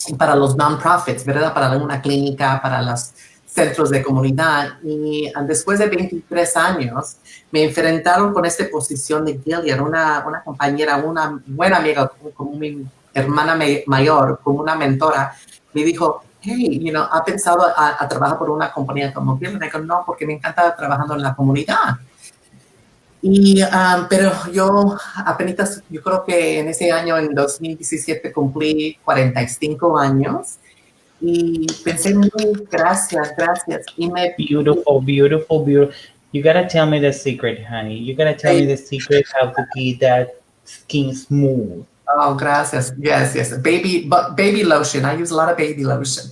y para los non-profits, ¿verdad? Para una clínica, para los centros de comunidad. Y después de 23 años, me enfrentaron con esta posición de Gilead, una compañera, una buena amiga, como mi hermana mayor, como una mentora, me dijo, hey, ¿ha pensado a trabajar por una compañía como Gilead? Y digo, no, porque me encanta trabajando en la comunidad. Pero yo apenas, yo creo que en ese año, en 2017, cumplí 45 años y pensé, gracias. Y Beautiful, beautiful, beautiful. You gotta tell me the secret, honey. You gotta tell me the secret how to keep that skin smooth. Oh, gracias. Yes. Baby lotion. I use a lot of baby lotion.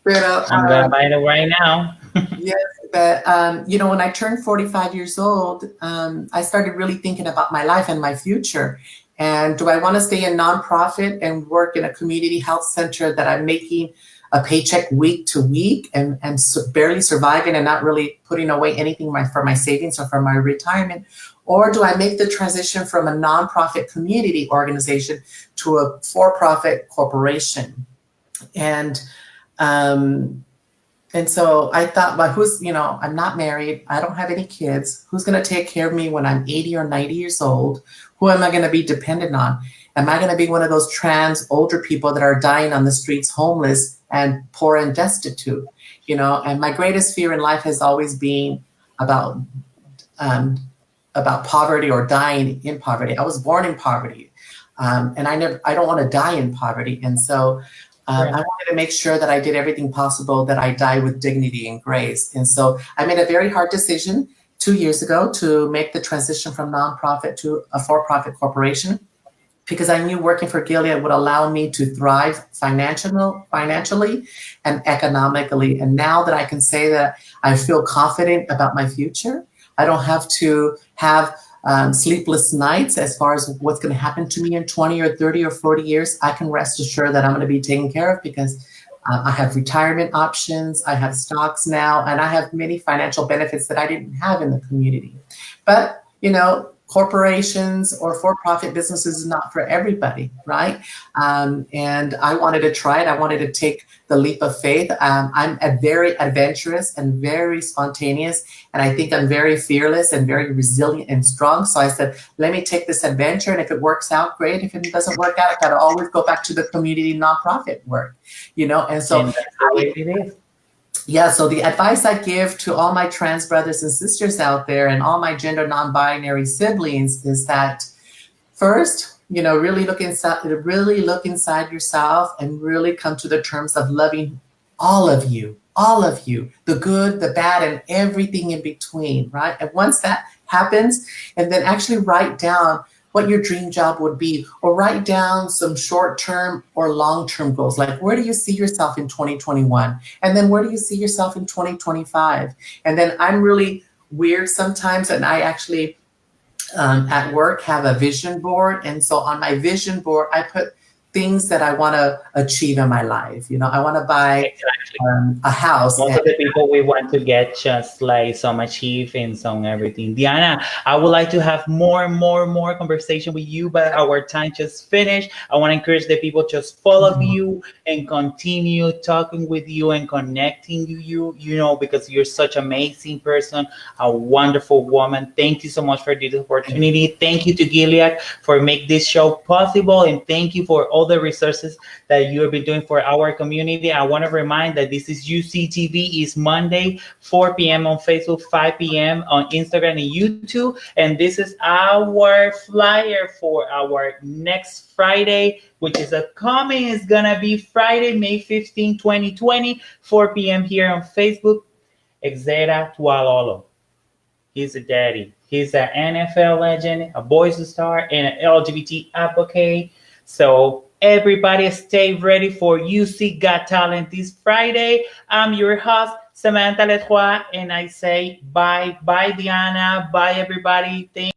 Pero, I'm gonna buy it right now. yes, but when I turned 45 years old, I started really thinking about my life and my future. And do I want to stay in nonprofit and work in a community health center that I'm making a paycheck week to week and barely surviving and not really putting away anything for my savings or for my retirement? Or do I make the transition from a nonprofit community organization to a for-profit corporation? And so I thought, well, I'm not married. I don't have any kids. Who's going to take care of me when I'm 80 or 90 years old? Who am I going to be dependent on? Am I going to be one of those trans older people that are dying on the streets, homeless and poor and destitute? And my greatest fear in life has always been about poverty or dying in poverty. I was born in poverty, and I don't want to die in poverty. And so I wanted to make sure that I did everything possible that I die with dignity and grace. And so I made a very hard decision 2 years ago to make the transition from nonprofit to a for-profit corporation, because I knew working for Gilead would allow me to thrive financially and economically. And now that I can say that I feel confident about my future, I don't have to have sleepless nights as far as what's going to happen to me in 20 or 30 or 40 years. I can rest assured that I'm going to be taken care of because I have retirement options, I have stocks now, and I have many financial benefits that I didn't have in the community. But, corporations or for-profit businesses is not for everybody, right? And I wanted to try it. I wanted to take the leap of faith. I'm very adventurous and very spontaneous, and I think I'm very fearless and very resilient and strong. So I said, let me take this adventure, and if it works out, great. If it doesn't work out, I gotta always go back to the community nonprofit work, and so And that's the way it is. Yeah, so the advice I give to all my trans brothers and sisters out there and all my gender non-binary siblings is that first, really look inside yourself and really come to the terms of loving all of you, the good, the bad, and everything in between, right? And once that happens, and then actually write down what your dream job would be, or write down some short-term or long-term goals. Like, where do you see yourself in 2021? And then where do you see yourself in 2025? And then I'm really weird sometimes, and I actually at work have a vision board. And so on my vision board, I put things that I want to achieve in my life. You know, I want to buy Exactly. a house. Most of the people we want to get just like some achievements on everything. Diana, I would like to have more conversation with you, but our time just finished. I want to encourage the people just follow you and continue talking with you and connecting you know, because you're such an amazing person, a wonderful woman. Thank you so much for this opportunity. Thank you to Gilead for make this show possible, and thank you for all the resources that you have been doing for our community. I want to remind that this is UCTV. Is Monday, 4 p.m. on Facebook, 5 p.m. on Instagram and YouTube. And this is our flyer for our next Friday, which is upcoming. It's going to be Friday, May 15, 2020, 4 p.m. here on Facebook. Exera Tualolo. He's a daddy. He's an NFL legend, a Boys Star, and an LGBT advocate. So everybody stay ready for UC Got Talent this Friday. I'm your host, Samantha Letroy, and I say bye. Bye, Diana. Bye, everybody. Thank